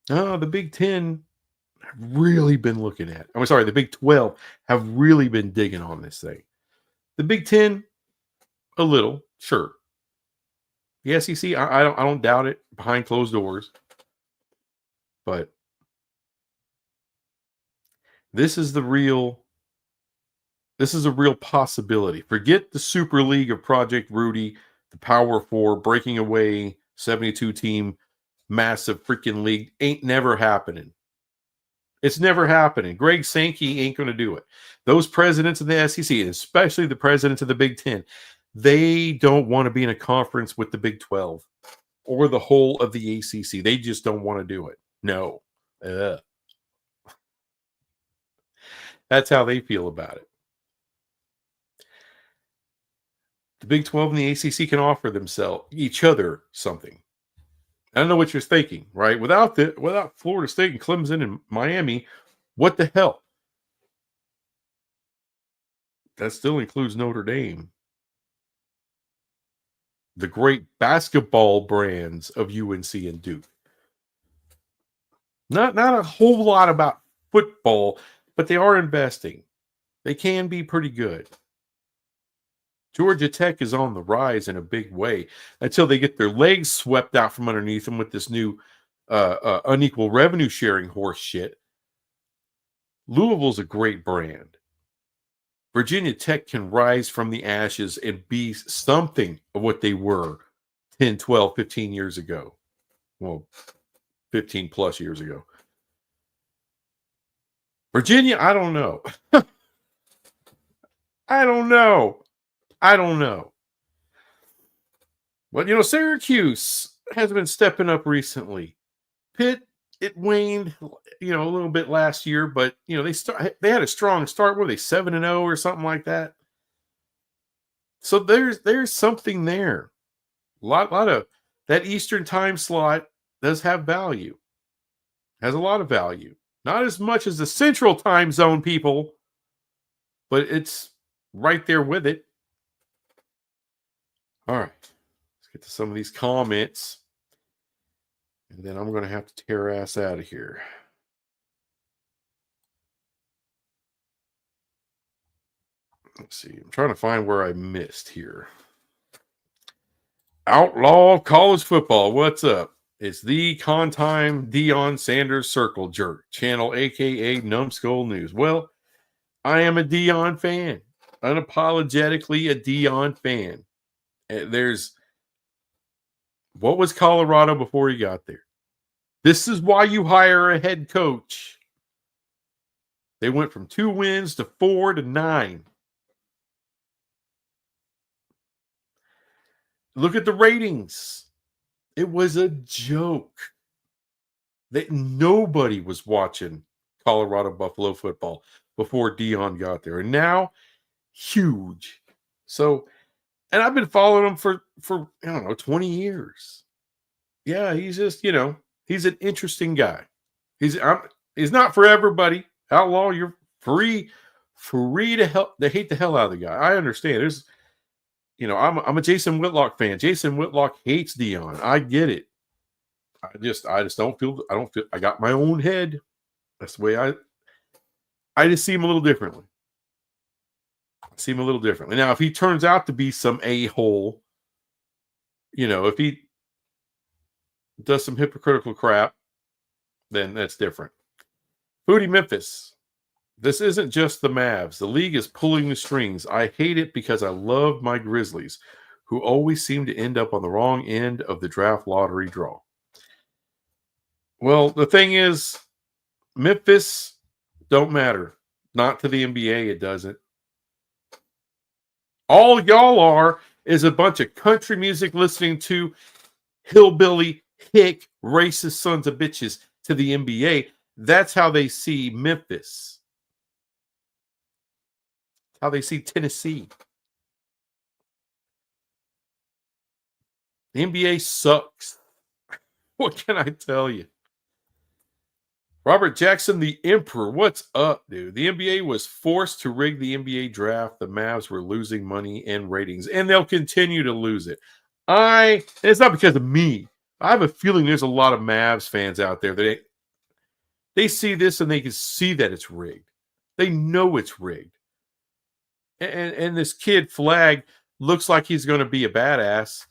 No, the Big Ten have really been looking at it. I'm sorry, the Big 12 have really been digging on this thing. The Big Ten, a little, sure. The SEC, I don't doubt it behind closed doors. But this is a real possibility. Forget the Super League of Project Rudy, the Power Four, breaking away 72 team massive freaking league. Ain't never happening. It's never happening. Greg Sankey ain't going to do it. Those presidents of the SEC, and especially the presidents of the Big Ten, they don't want to be in a conference with the Big 12 or the whole of the ACC. They just don't want to do it. No. That's how they feel about it. The Big 12 and the ACC can offer each other something. I don't know what you're thinking, right? Without Florida State and Clemson and Miami, what the hell? That still includes Notre Dame. The great basketball brands of UNC and Duke. Not a whole lot about football, but they are investing. They can be pretty good. Georgia Tech is on the rise in a big way until they get their legs swept out from underneath them with this new unequal revenue sharing horse shit. Louisville's a great brand. Virginia Tech can rise from the ashes and be something of what they were 10, 12, 15 years ago. Well, 15 plus years ago. Virginia, I don't know. I don't know. Well, Syracuse has been stepping up recently. Pitt, it waned, a little bit last year, but they had a strong start. Were they 7-0 or something like that? So there's something there. A lot of that Eastern time slot does have value. Has a lot of value. Not as much as the Central time zone people, but it's right there with it. All right. Let's get to some of these comments. And then I'm going to have to tear ass out of here. Let's see. I'm trying to find where I missed here. Outlaw college football. What's up? It's the Contime Deion Sanders Circle Jerk channel, a.k.a. Numbskull News. Well, I am a Deion fan. Unapologetically a Deion fan. What was Colorado before he got there? This is why you hire a head coach. They went from 2 wins to 4 to 9. Look at the ratings. It was a joke. That nobody was watching Colorado Buffalo football before Deion got there. And now, huge. So, and I've been following him for I don't know, 20 years. Yeah, he's just, he's an interesting guy. He's not for everybody. Outlaw, you're free to hate the hell out of the guy. I understand. There's, I'm a Jason Whitlock fan. Jason Whitlock hates Deion. I get it. I just don't feel. I got my own head. That's the way I just see him a little differently. Now, if he turns out to be some a-hole, if he does some hypocritical crap, then that's different. Foodie Memphis. This isn't just the Mavs. The league is pulling the strings. I hate it because I love my Grizzlies, who always seem to end up on the wrong end of the draft lottery draw. Well, the thing is, Memphis don't matter. Not to the NBA, it doesn't. All y'all are is a bunch of country music listening to hillbilly, hick, racist sons of bitches to the NBA. That's how they see Memphis. How they see Tennessee. The NBA sucks. What can I tell you? Robert Jackson, the Emperor. What's up, dude? The NBA was forced to rig the NBA draft. The Mavs were losing money and ratings, and they'll continue to lose it. It's not because of me. I have a feeling there's a lot of Mavs fans out there that they see this and they can see that it's rigged. They know it's rigged. And this kid Flag looks like he's going to be a badass,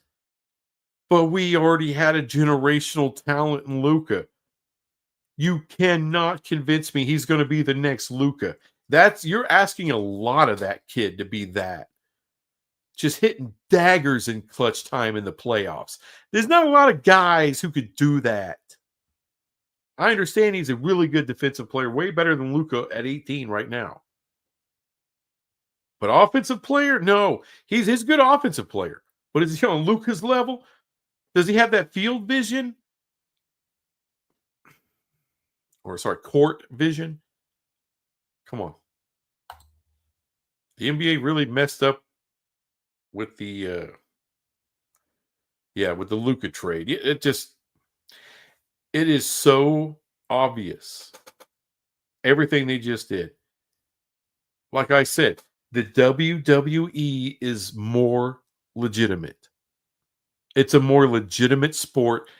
but we already had a generational talent in Luka. You cannot convince me he's going to be the next Luka. You're asking a lot of that kid to be that. Just hitting daggers in clutch time in the playoffs. There's not a lot of guys who could do that. I understand he's a really good defensive player, way better than Luka at 18 right now. But offensive player, no. He's a good offensive player. But is he on Luka's level? Does he have that field vision? Court vision? Come on. The NBA really messed up with the Luka trade. It is so obvious. Everything they just did. Like I said, the WWE is more legitimate. It's a more legitimate sport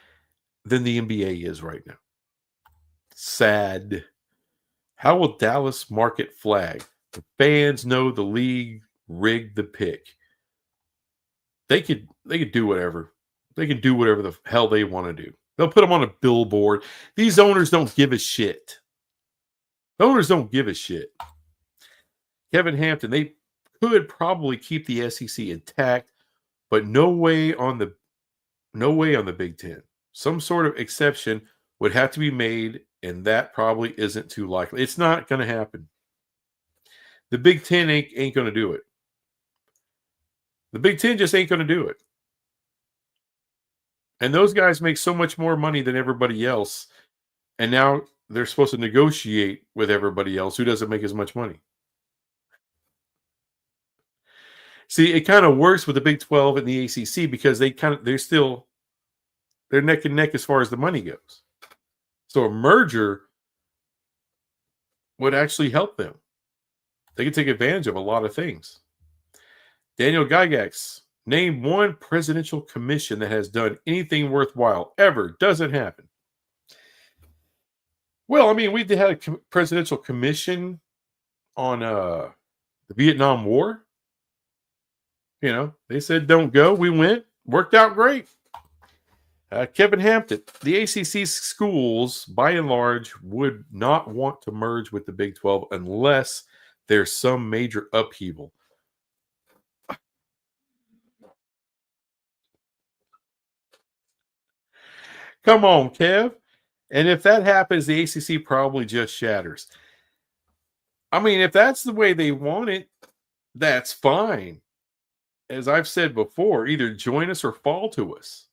than the NBA is right now. Sad. How will Dallas market Flag? The fans know the league rigged the pick. They could do whatever. They can do whatever the hell they want to do. They'll put them on a billboard. These owners don't give a shit. The owners don't give a shit. Kevin Hampton, they could probably keep the SEC intact, but no way on the Big Ten. Some sort of exception would have to be made, and that probably isn't too likely. It's not going to happen. The Big Ten ain't going to do it. The Big Ten just ain't going to do it. And those guys make so much more money than everybody else, and now they're supposed to negotiate with everybody else who doesn't make as much money. See, it kind of works with the Big 12 and the ACC because they're neck and neck as far as the money goes. So a merger would actually help them. They can take advantage of a lot of things. Daniel Gygax, name one presidential commission that has done anything worthwhile ever. Doesn't happen. Well, I mean, we had a presidential commission on the Vietnam War. You know, they said don't go. We went. Worked out great. Kevin Hampton, the ACC schools, by and large, would not want to merge with the Big 12 unless there's some major upheaval. Come on, Kev. And if that happens, the ACC probably just shatters. I mean, if that's the way they want it, that's fine. As I've said before, either join us or fall to us.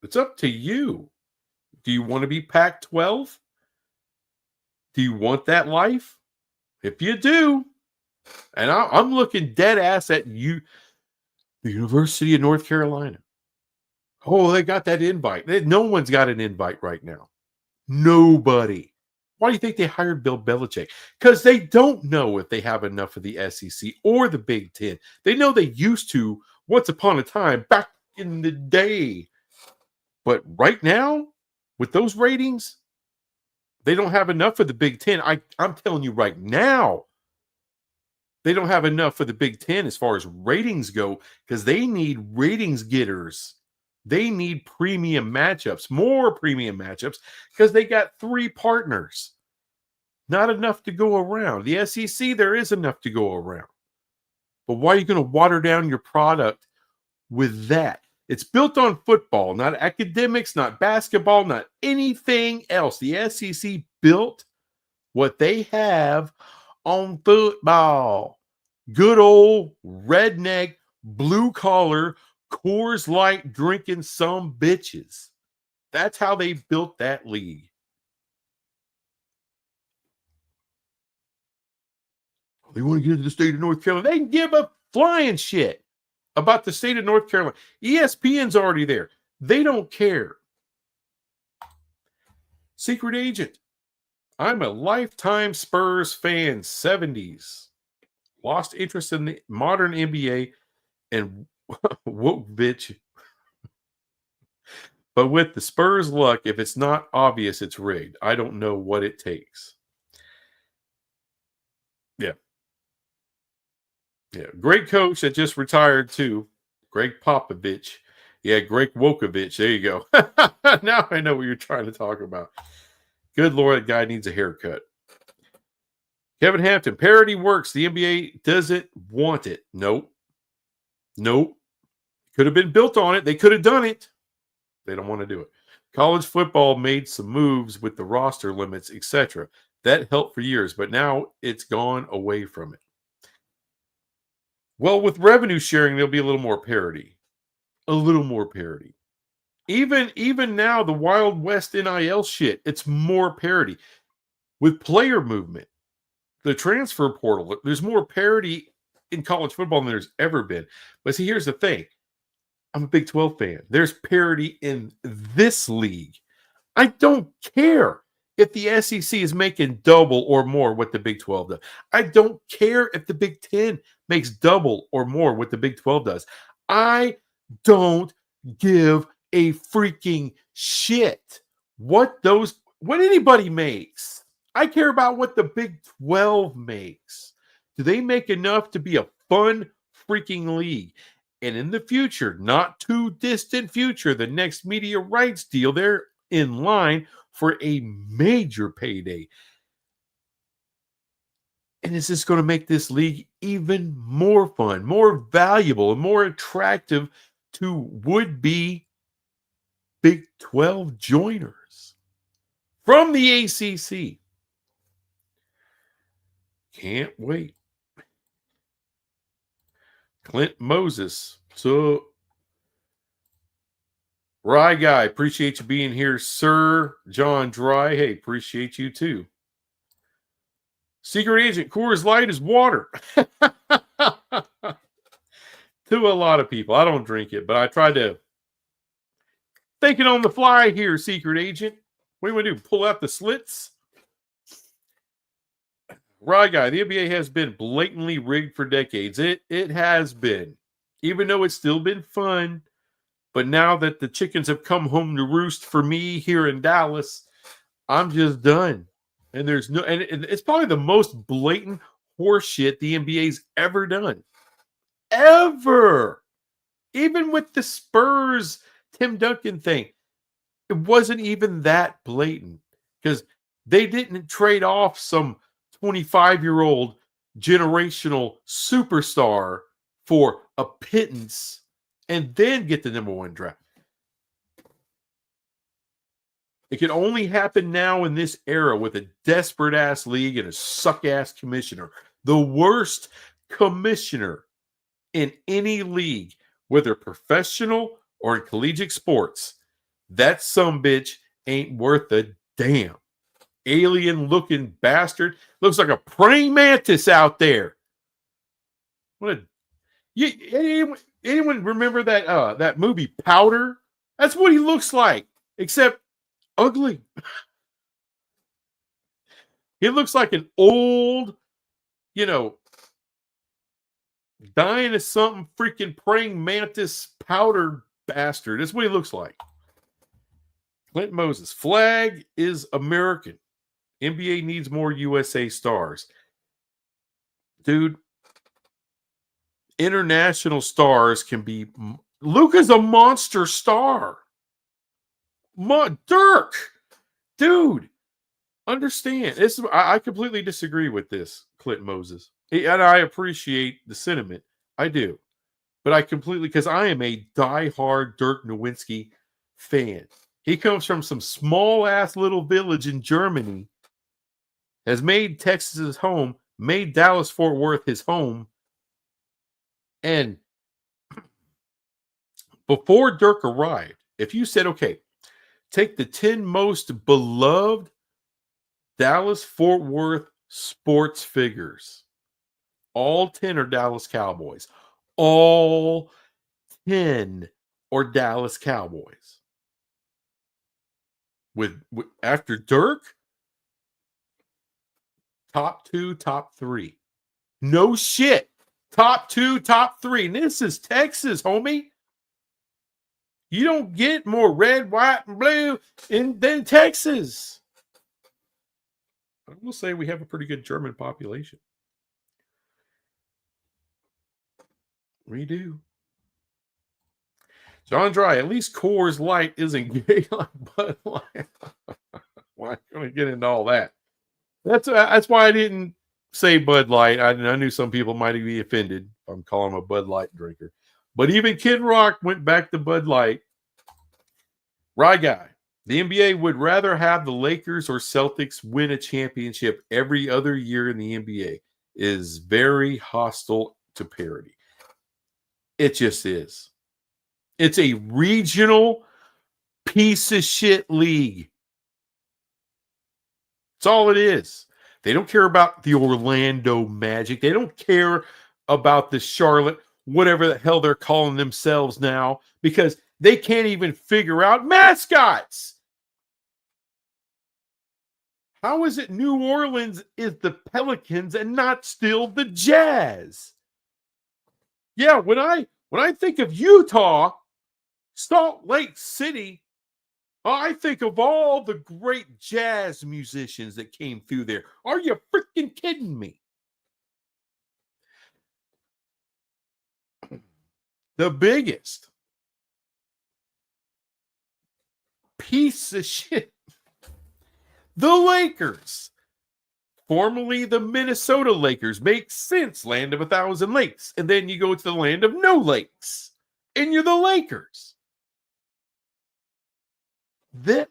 It's up to you. Do you want to be Pac-12? Do you want that life? If you do, and I'm looking dead ass at you, the University of North Carolina. Oh, they got that invite. No one's got an invite right now. Nobody. Why do you think they hired Bill Belichick? Because they don't know if they have enough of the SEC or the Big Ten. They know they used to once upon a time back in the day. But right now, with those ratings, they don't have enough for the Big Ten. I'm telling you right now, they don't have enough for the Big Ten as far as ratings go because they need ratings getters. They need premium matchups, more premium matchups, because they got 3 partners. Not enough to go around. The SEC, there is enough to go around. But why are you going to water down your product with that? It's built on football, not academics, not basketball, not anything else. The SEC built what they have on football. Good old redneck, blue-collar, Coors Light drinking some bitches. That's how they built that league. They want to get into the state of North Carolina. They can give a flying shit about the state of North Carolina. ESPN's already there. They don't care. Secret agent. I'm a lifetime Spurs fan, 70s. Lost interest in the modern NBA and woke bitch. But with the Spurs luck, if it's not obvious, it's rigged. I don't know what it takes. Yeah. Yeah. Great coach that just retired too. Greg Popovich. Yeah, Greg Wokovich. There you go. Now I know what you're trying to talk about. Good Lord, that guy needs a haircut. Kevin Hampton, parity works. The NBA doesn't want it. Nope. Nope. Could have been built on it. They could have done it. They don't want to do it. College football made some moves with the roster limits, etc. That helped for years, but now it's gone away from it. Well, with revenue sharing, there'll be a little more parity. A little more parity. Even now, the Wild West NIL shit, it's more parity. With player movement, the transfer portal, there's more parity in college football than there's ever been. But see, here's the thing. I'm a Big 12 fan. There's parity in this league. I don't care if the SEC is making double or more what the Big 12 does. I don't care if the Big 10 makes double or more what the Big 12 does. I don't give a freaking shit what anybody makes. I care about what the Big 12 makes. Do they make enough to be a fun freaking league? And in the future, not too distant future, the next media rights deal, they're in line for a major payday. And is this going to make this league even more fun, more valuable, and more attractive to would-be Big 12 joiners from the ACC? Can't wait. Clint Moses. So, Rye Guy, appreciate you being here, sir. John Dry, hey, appreciate you too. Secret Agent, Coors Light is water. To a lot of people. I don't drink it, but I tried to think it on the fly here, Secret Agent. What do you want to do? Pull out the slits? Rye Guy, the NBA has been blatantly rigged for decades. It has been. Even though it's still been fun. But now that the chickens have come home to roost for me here in Dallas, I'm just done. And there's no, and it's probably the most blatant horseshit the NBA's ever done. Ever. Even with the Spurs Tim Duncan thing, it wasn't even that blatant because they didn't trade off some 25-year-old generational superstar for a pittance and then get the number one draft. It can only happen now in this era with a desperate ass league and a suck ass commissioner. The worst commissioner in any league, whether professional or in collegiate sports. That sumbitch ain't worth a damn. Alien looking bastard. Looks like a praying mantis out there. What anyone remember that movie Powder? That's what he looks like, except ugly. He looks like an old, dying of something freaking praying mantis powder bastard. That's what he looks like. Clint Moses. Flag is American. NBA needs more USA stars. Dude, international stars can be... Luka's a monster star. Dirk. Dude, understand. I completely disagree with this, Clint Moses. And I appreciate the sentiment. I do. But I completely... Because I am a diehard Dirk Nowitzki fan. He comes from some small-ass little village in Germany, has made Texas his home, made Dallas-Fort Worth his home, and before Dirk arrived, if you said, okay, take the 10 most beloved Dallas-Fort Worth sports figures, all 10 are Dallas Cowboys. All 10 are Dallas Cowboys. With after Dirk, Top 2, top 3. No shit. Top 2, top 3. And this is Texas, homie. You don't get more red, white, and blue than Texas. I will say we have a pretty good German population. We do. John Dry, at least Coors Light isn't gay like Bud Light. Why are you going to get into all that? That's why I didn't say Bud Light. I knew some people might be offended if I'm calling him a Bud Light drinker. But even Kid Rock went back to Bud Light. Rye guy. The NBA would rather have the Lakers or Celtics win a championship every other year in the NBA. Is very hostile to parity. It just is. It's a regional piece of shit league. That's all it is. They don't care about the Orlando Magic. They don't care about the Charlotte, whatever the hell they're calling themselves now, because they can't even figure out mascots. How is it New Orleans is the Pelicans and not still the Jazz? Yeah, when I think of Utah, Salt Lake City, I think of all the great jazz musicians that came through there. Are you freaking kidding me? The biggest piece of shit. The Lakers, formerly the Minnesota Lakers, makes sense. Land of 1,000 lakes. And then you go to the land of no lakes. And you're the Lakers. The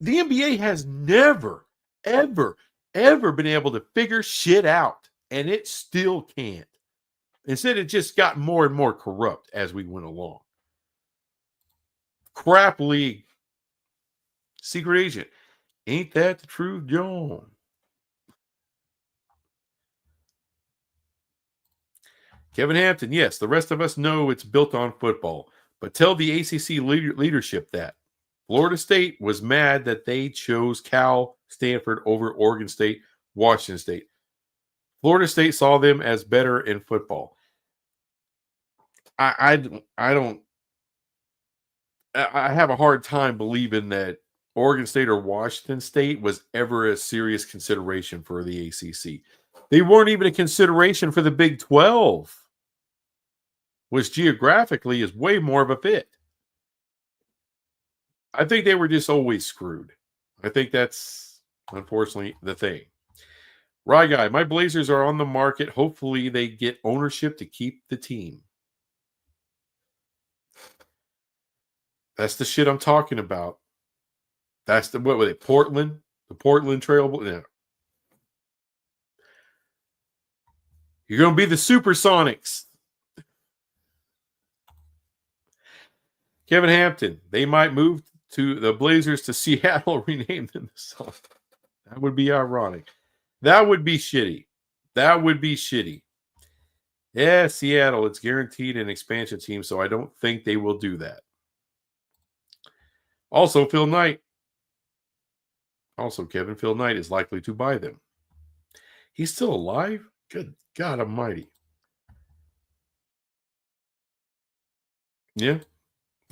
NBA has never, ever, ever been able to figure shit out. And it still can't. Instead, it just got more and more corrupt as we went along. Crap league. Secret agent. Ain't that the truth, John? Kevin Hampton, yes, the rest of us know it's built on football. But tell the ACC leadership that. Florida State was mad that they chose Cal, Stanford over Oregon State, Washington State. Florida State saw them as better in football. I have a hard time believing that Oregon State or Washington State was ever a serious consideration for the ACC. They weren't even a consideration for the Big 12, which geographically is way more of a fit. I think they were just always screwed. I think that's unfortunately the thing. Rye guy, my Blazers are on the market. Hopefully they get ownership to keep the team. That's the shit I'm talking about. That's the, what were they, Portland? The Portland Trail? Yeah. You're going to be the Supersonics. Kevin Hampton, they might move to the Blazers to Seattle, rename them the Sun. That would be ironic. That would be shitty. That would be shitty. Yeah, Seattle, it's guaranteed an expansion team, so I don't think they will do that. Also, Phil Knight. Phil Knight is likely to buy them. He's still alive? Good God almighty. Yeah.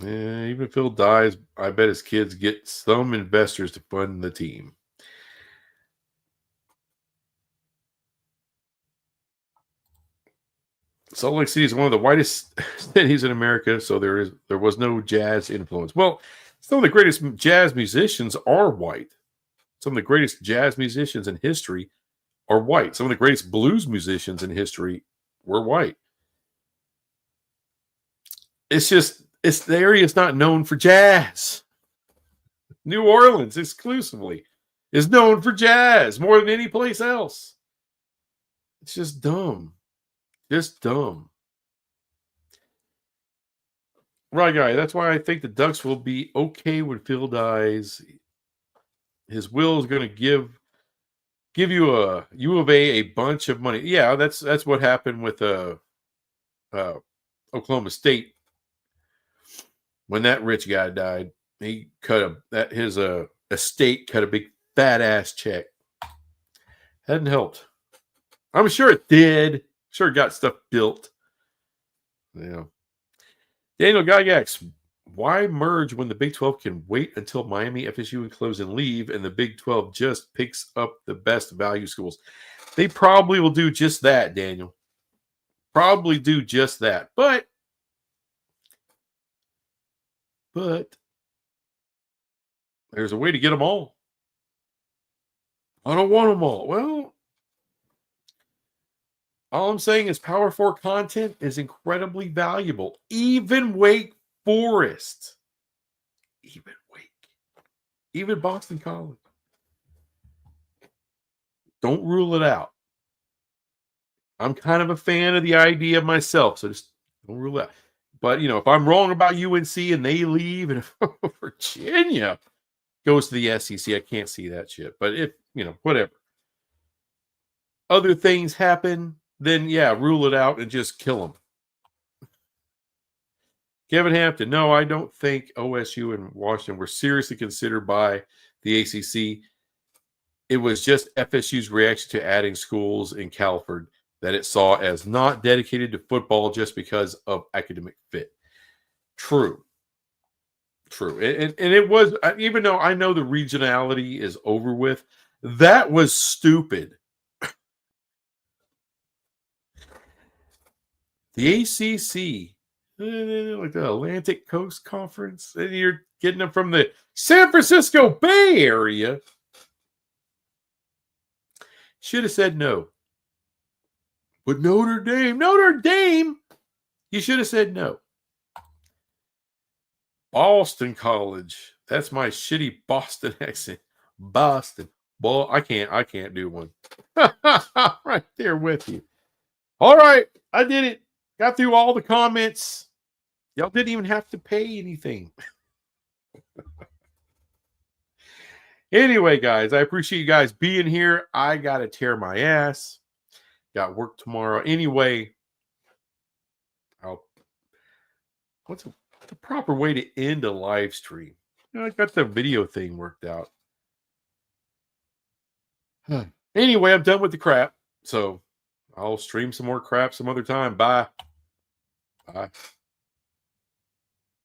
Even if Phil dies, I bet his kids get some investors to fund the team. Salt Lake City is one of the whitest cities in America, so there was no jazz influence. Well, some of the greatest jazz musicians are white. Some of the greatest jazz musicians in history are white. Some of the greatest blues musicians in history were white. It's just, the area is not known for jazz. New Orleans exclusively is known for jazz more than any place else. It's just dumb. Just dumb. Right, guy. That's why I think the Ducks will be okay when Phil dies. His will is going to give you a U of A bunch of money. Yeah, that's what happened with Oklahoma State. When that rich guy died, he cut his estate cut a big fat ass check. Hadn't helped. I'm sure it did. Sure it got stuff built. Yeah. Daniel Gygax, why merge when the Big 12 can wait until Miami, FSU, and close and leave, and the Big 12 just picks up the best value schools? They probably will do just that, Daniel. Probably do just that. But there's a way to get them all. I don't want them all. Well, all I'm saying is Power 4 content is incredibly valuable. Even Wake Forest. Even Boston College. Don't rule it out. I'm kind of a fan of the idea myself, so just don't rule it out. But, if I'm wrong about UNC and they leave and if Virginia goes to the SEC, I can't see that shit. But if, whatever. Other things happen, then, yeah, rule it out and just kill them. Kevin Hampton, no, I don't think OSU and Washington were seriously considered by the ACC. It was just FSU's reaction to adding schools in Calford that it saw as not dedicated to football just because of academic fit. True. And it was, even though I know the regionality is over with, that was stupid. The ACC, like the Atlantic Coast Conference, and you're getting them from the San Francisco Bay Area. Should have said no. But Notre Dame, you should have said no. Boston College. That's my shitty Boston accent. Boston. Boy, I can't do one. Right there with you. All right, I did it. Got through all the comments. Y'all didn't even have to pay anything. Anyway, guys, I appreciate you guys being here. I got to tear my ass. Got work tomorrow. Anyway, what's the proper way to end a live stream? I got the video thing worked out. Anyway, I'm done with the crap. So I'll stream some more crap some other time. Bye.